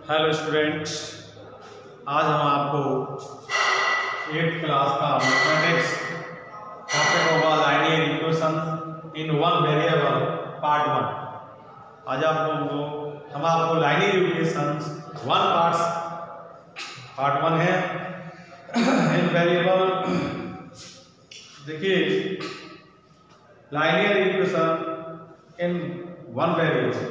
Hello students, आज हम आपको 8th क्लास का मैथमेटिक्स टॉपिक होगा linear equation in one variable part 1। आज हम आपको लाइनियर इक्वेशंस वन पार्ट 1 है इन वेरिएबल। देखिए linear equation in one variable.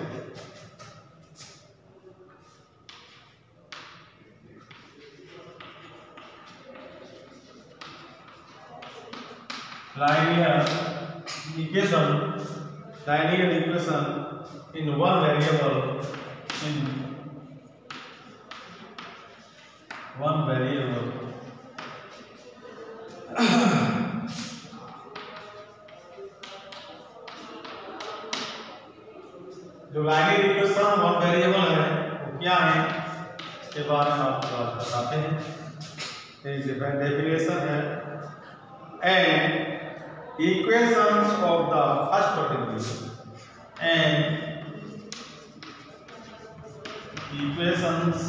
linear equation in one variable जो लाइनियर इक्वेशन वन वेरिएबल है वो क्या है इसके बारे में आपको बताते हैं। एक डिफरेंट डेफिनेशन है and equations of the first degree and equations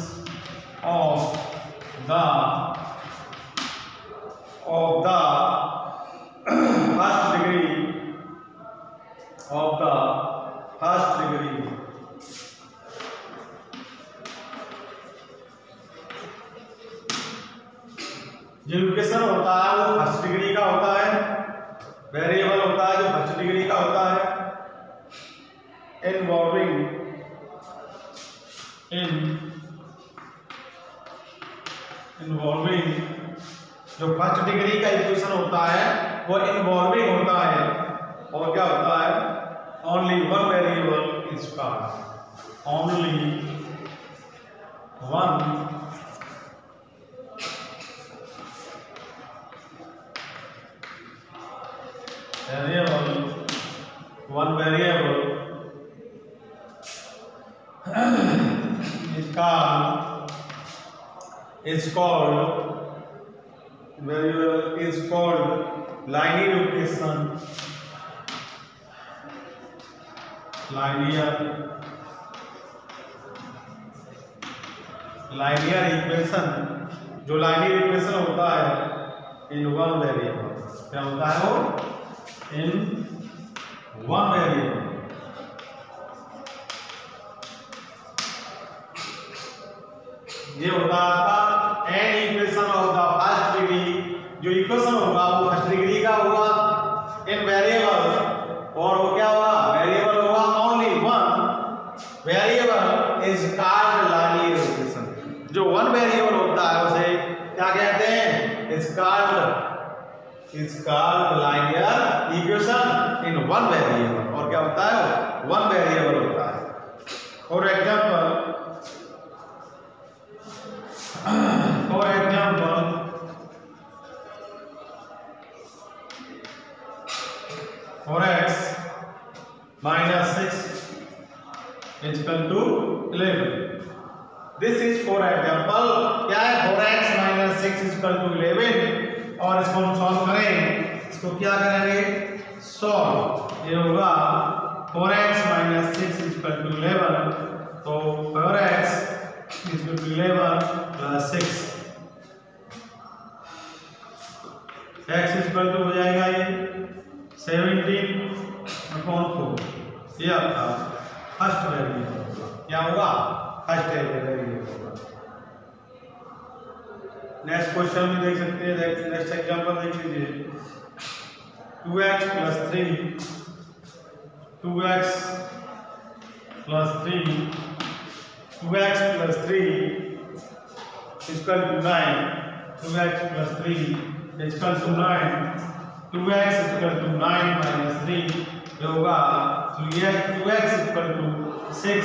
of the first degree जो इक्वेशन होता है वो फर्स्ट डिग्री का होता है, वेरिएबल होता है जो फर्स्ट डिग्री का होता है, इन्वॉल्विंग जो फर्स्ट डिग्री का इक्वेशन होता है वो इन्वॉल्विंग होता है और क्या होता है only one variable is called only one variable is called linear equation. Linear equation जो linear equation होता है in one variable, क्या होता है वो in one variable। ये होता है an equation of the first degree. जो इक्वेशन होगा वो फर्स्ट डिग्री का होगा इन वेरिएबल, और वो क्या होगा वेरिएबल होगा only one variable is called linear equation. जो वन वेरिएबल होता है उसे क्या कहते हैं is called linear equation in one variable. और क्या होता है वन वेरिएबल होता है। For example for x minus 6 is equal to 11। This is for example क्या है 4x minus 6 is equal to 11। और इसको हम सॉल्व करें, इसको क्या करेंगे सॉल्व। ये होगा 4x minus 6 is equal to 11, तो 4x is equal to 11 plus 6 x is equal to हो जाएगा ये 17/4। ये आपका फर्स्ट वेरिएबल क्या होगा फर्स्ट वेरिएबल होगा। नेक्स्ट क्वेश्चन में देख सकते हैं, नेक्स्ट एग्जांपल देख लीजिए 2x plus 3 2x plus 3 is equal to 9। 2x plus 3 is equal to 9। 2x is equal to 9 minus 3 होगा, तो ये 2x is equal to 6,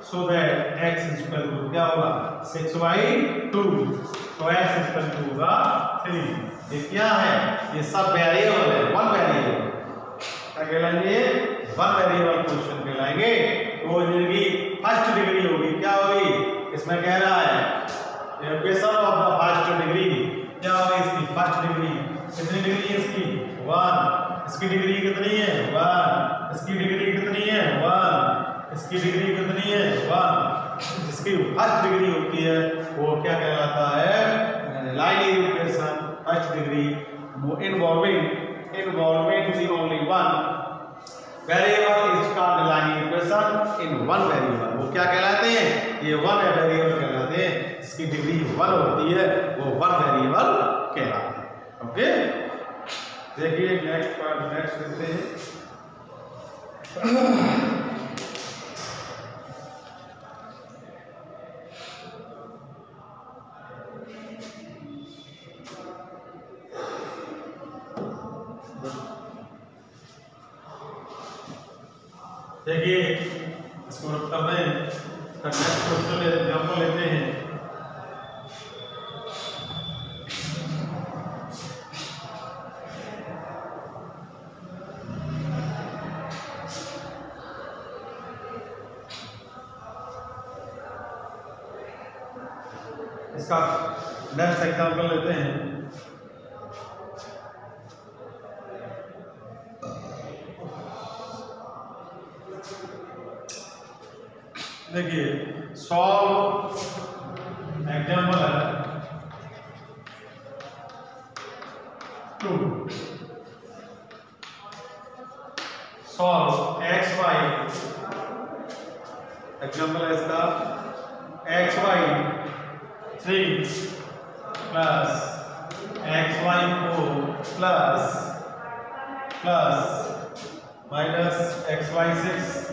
so that x is equal to क्या होगा 6/2, तो x is equal to होगा 3। ये क्या है ये सब वेरिएबल है वन वेरिएबल क्या कहलाएंगे वन वेरिएबल क्वेश्चन कहलाएंगे। तो इनकी फर्स्ट डिग्री होगी क्या होगी इसमें कह रहा है equation of the first degree क्या होगी इसकी फर्स्ट डिग्री कितनी डिग्री है इसकी 1। इसकी डिग्री कितनी है 1। इसकी डिग्री कितनी है 1। इसकी डिग्री कितनी है 1। जिसकी फर्स्ट डिग्री होती है वो क्या कहलाता है, linear equation first degree involving the only one variable is called linear equation in one variable। वो क्या कहलाते हैं, ये वन वेरिएबल कहलाते हैं, इसकी डिग्री वन होती है, वो वन वेरिएबल कहलाते हैं। ओके, देखिए नेक्स्ट पार्ट नेक्स्ट देखते हैं। देखिए इसको रख कर दें, नेक्स्ट क्वेश्चन एग्जांपल लेते हैं। इसका नेक्स्ट एग्जांपल लेते हैं। देखिए सॉल्व एग्जांपल है 2 सॉल्व एक्स वाई, एग्जांपल है इसका x y 3 plus x y 4 plus minus x y 6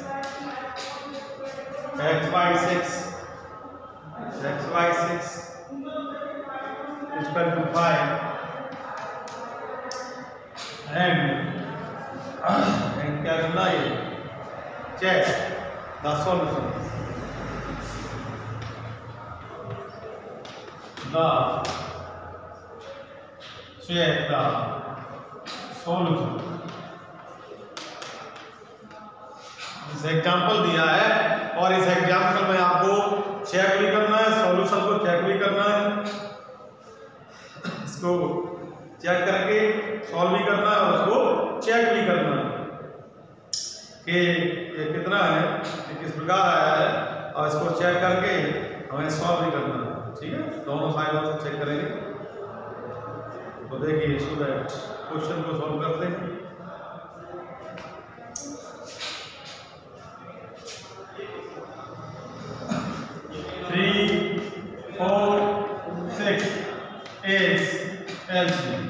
equal to 5 and क्या करना है, check the solution, check the solution। इस एग्जाम्पल दिया है और इस एग्जाम्पल में आपको चेक भी करना है, सॉल्यूशन को चेक भी करना है, इसको चेक करके सॉल्व भी करना है और उसको चेक भी करना है कि ये कितना है, ये किस प्रकार आया है, और इसको चेक करके हमें सॉल्व भी करना है। ठीक है, दोनों साइडों से चेक करेंगे। तो देखिए स्टूडेंट क्वेश्चन को सॉल्व करते हैं। 3, 4, 6 is LCM।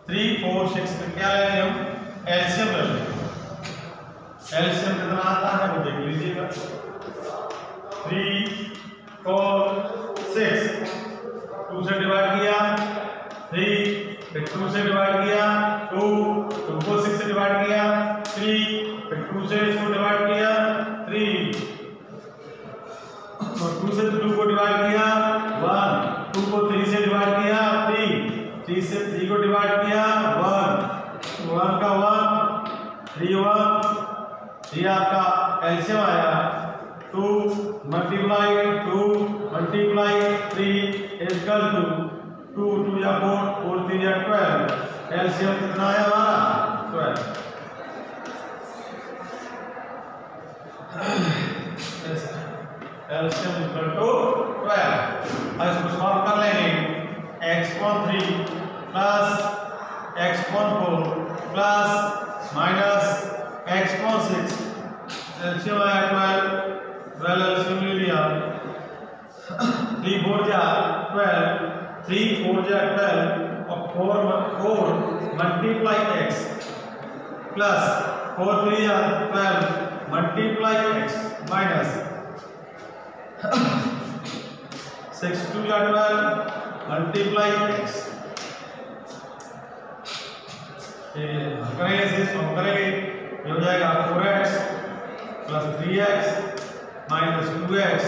3, 4, 6 में क्या लेंगे हम, एलसीएम लेंगे। एलसीएम कितना आता है वो देख लीजिएगा। 3, 4, 6 2 से डिवाइड किया, 3 फिर 2 से डिवाइड किया, 2 को 6 से डिवाइड किया, 3 फिर 2 से इसको डिवाइड किया, 3 और 2 से 2 को डिवाइड किया, 1 2 को 3 से डिवाइड किया, 3 से 3 को डिवाइड किया, 1 का 1 3 1, ये आपका एलसीएम आया। 2 मल्टीप्लाई 3 इक्वल टू 2 2 या 4 4 3 या 12। एलसीएम कितना आया हमारा, 12। LCM equal to 12। अब इसको सॉल्व कर लेंगे। x3 plus x4 plus minus x6, LCM आया 12 एलसीएम ले लिया। 3 4 जा 12, 3 4 जा 12 और 4 मल्टीप्लाई x प्लस 4 3 जा 12 मल्टीप्लाई x माइनस 6 2 या 12 मल्टीप्लाई x। करेंगे इसे सॉल्व करेंगे, ये हो जाएगा 4x plus 3x minus 2x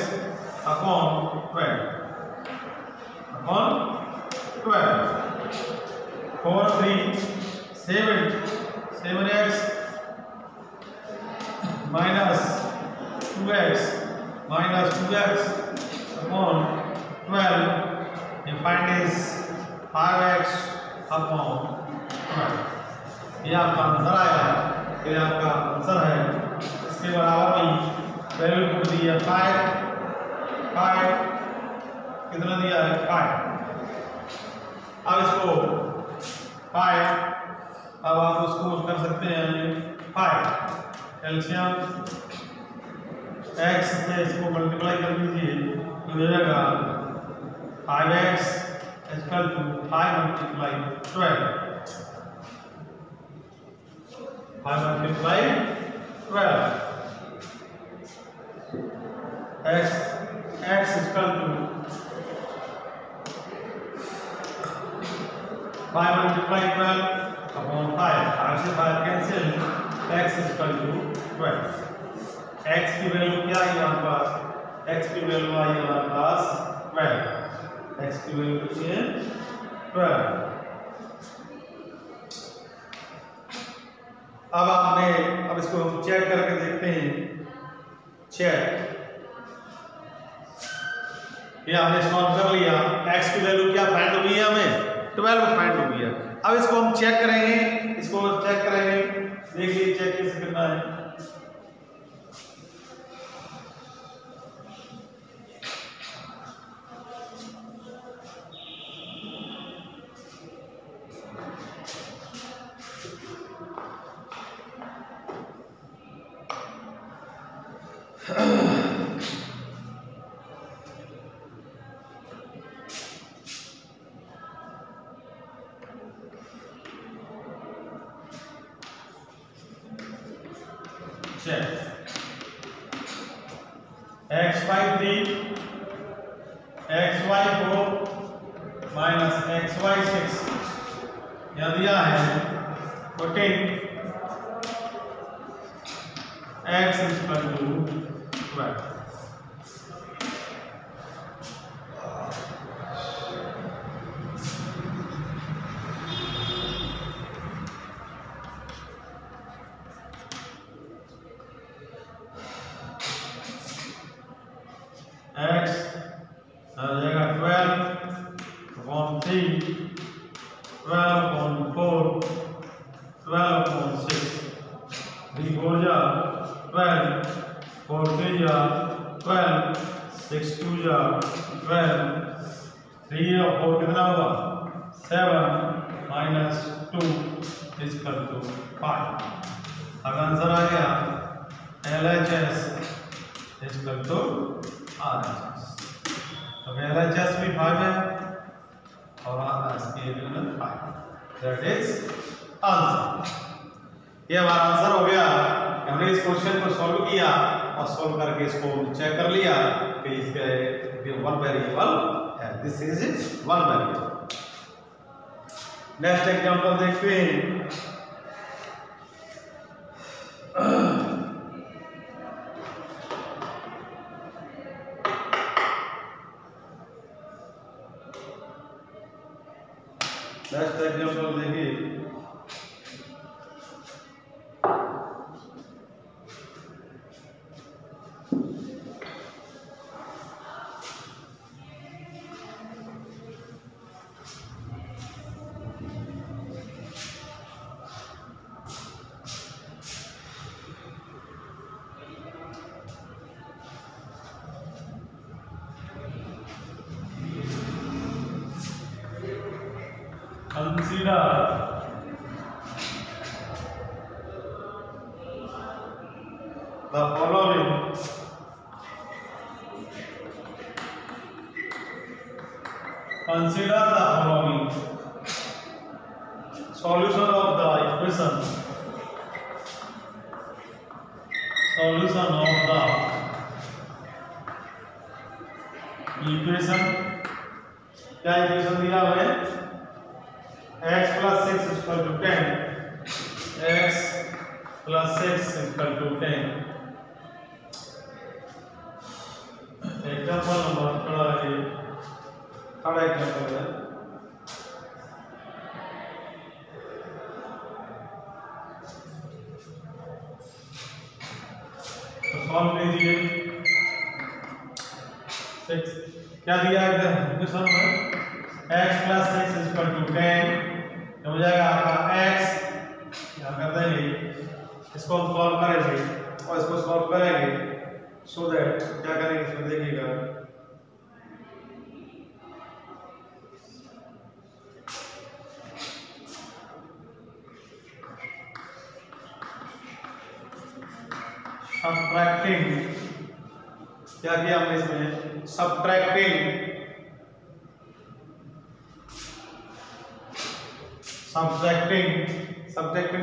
upon 12 4 3 7x minus 2x upon 12, you find is 5x upon 12। ये आपका आंसर आया, ये आपका आंसर है। इसके बराबर में वैल्यू पुट दिया 5 कितना दिया है 5। अब इसको 5, अब आप उसको कर सकते हैं 5 एलसीएम x से इसको मल्टीप्लाई कर दीजिए तो हो जाएगा 5x equal to 5 multiply 12 x equal to 5 multiply 12 upon 5 से 5 cancel x equal to 12। x की वैल्यू क्या है हमारे पास, x की वैल्यू आई हमारे पास 12, x की वैल्यू कितनी है 12। अब इसको हम चेक करके देखते हैं। चेक, ये हमने सॉल्व कर लिया, x की वैल्यू क्या फाइंड हो गई है, हमें 12 फाइंड हो गया। अब इसको हम चेक करेंगे, देखिए चेक कैसे करना है। x/3 xy4 माइनस xy6 यह दिया है 14 x इक्वल टू 12। x आ जाएगा 12 अपॉन 3 12 अपॉन 4 12 अपॉन 6 3 4 जा 12 4 3 जा 12 6 2 जा 12 3 और 4 कितना हुआ 7 माइनस 2 इक्वल टू 5। अब आंसर आ गया LHS इक्वल टू RHS। तो LHS भी 5 है और RHS की वैल्यू 5। That is answer. ये हमारा आंसर हो गया। हमने इस क्वेश्चन को सॉल्व किया और सॉल्व करके इसको चेक कर लिया कि इसके वन वेरिएबल है, this is one variable. Next example देखते हैं। नेक्स्ट एग्जांपल देखिए। Consider the following solution of the equation क्या इक्वेशन दिया हुआ है x plus 6 equal to 10 x plus 6 equal to 10। Example number third example है। तो सॉल्व कीजिए। 6 क्या दिया है इक्वेशन में x plus 6 equal to 10 हो जाएगा आपका x, यहाँ कर देंगे, इसको हम सॉल्व करेंगे और इसको सॉल्व करेंगे सो दैट क्या करेंगे इसमें देखिएगा, सब्ट्रैक्टिंग, क्या किया हमने इसमें, सब्ट्रैक्टिंग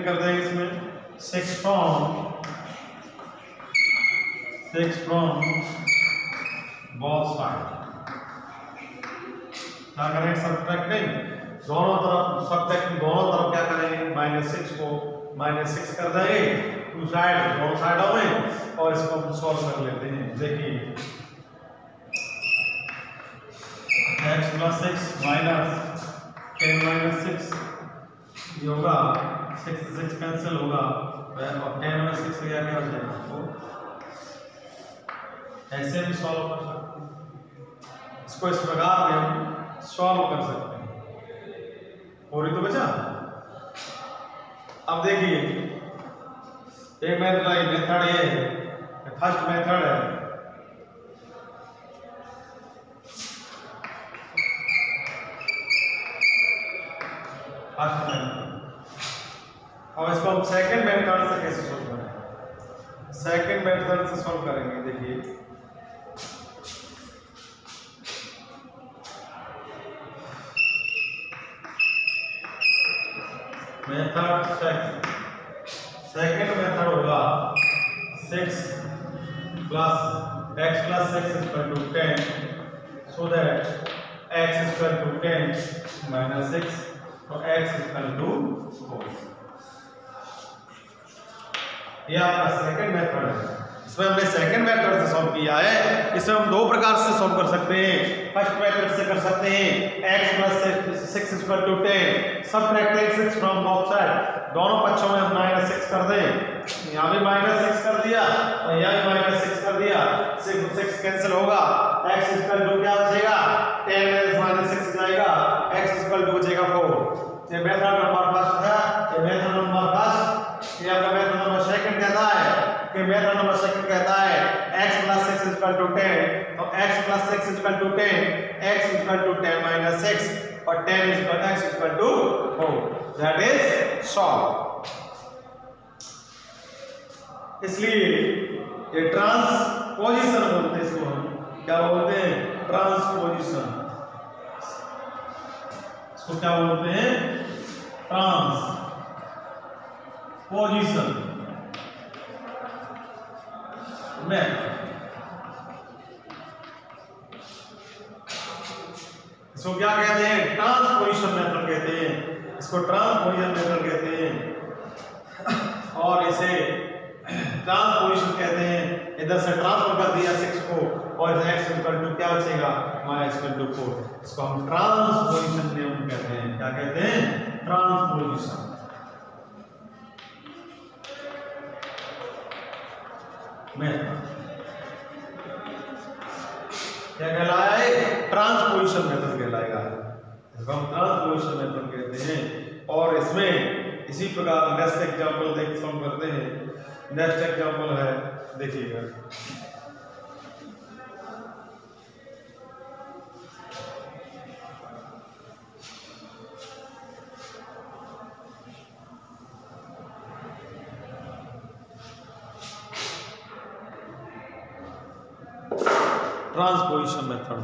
कर देंगे इसमें 6 from both sides। क्या करेंगे सब्ट्रैक्टिंग, दोनों तरफ क्या करेंगे, -6 को -6 कर देंगे दोनों साइडों में, और इसको हम सॉल्व कर लेते हैं। देखिए x + 6 -10 -6 ये होगा, 6 से 6 कैंसिल होगा, और 10 में 6 से क्या हो जाएगा, तो ऐसे भी सॉल्व कर सकते हैं, इसको इस प्रकार में हम सॉल्व कर सकते हैं। और ये तो बचा। अब देखिए एक मेथड ये है, फर्स्ट मेथड है, अब इसको हम सेकंड मेथड से कैसे सॉल्व करेंगे, सेकंड मेथड से सॉल्व करेंगे। देखिए मेथड सेकंड मेथड होगा 6 + x + 6 = 10, so that x = 10 - 6 और x = 4। ये आपका सेकंड मेथड है। इसमें हमने सेकंड मेथड से सॉल्व किया है। इसमें हम दो प्रकार से सॉल्व कर सकते हैं। फर्स्ट मेथड से कर सकते हैं x + 6 = 10, subtracting 6 from both side, दोनों पक्षों में हम -6 कर दें। यहाँ भी -6 कर दिया और यहाँ भी -6 कर दिया, 6 कैंसिल होगा, x = क्या बचेगा, 10 में -6 जाएगा, x = बचेगा 4। ये मेथड नंबर फर्स्ट था, ये मेथड नंबर फर्स्ट। ये आपका मेथड नंबर सेकंड कहता है कि मेथड नंबर सेकंड कहता है x + 6 = 10, तो x + 6 = 10, x = 10 - 6 और 10 x = 4, दैट इज सॉल्व। इसलिए ये ट्रांसपोजिशन बोलते हैं, इसको हम क्या बोलते हैं, ट्रांसपोजिशन। इसको क्या बोलते हैं, ट्रांसपोजिशन। इसको क्या कहते हैं, ट्रांसपोजिशन मेथड कहते हैं, इसको ट्रांसपोजिशन मेथड कहते हैं। और इसे ट्रांसपोजिशन कहते हैं, इधर से ट्रांसफर कर दिया 6 को और x = क्या बचेगा, -4। इसको हम ट्रांसपोजिशन नियम कहते हैं। क्या कहते हैं, ट्रांसपोजिशन। क्या कहलाया है, ट्रांसपोजिशन मेथड कहलाएगा। इसको हम ट्रांसपोजिशन मेथड कहते हैं। और इसमें इसी प्रकार नेक्स्ट एग्जांपल देख सॉल्व करते हैं। नेक्स्ट एग्जांपल है, देखिएगा, ट्रांसपोजिशन मेथड।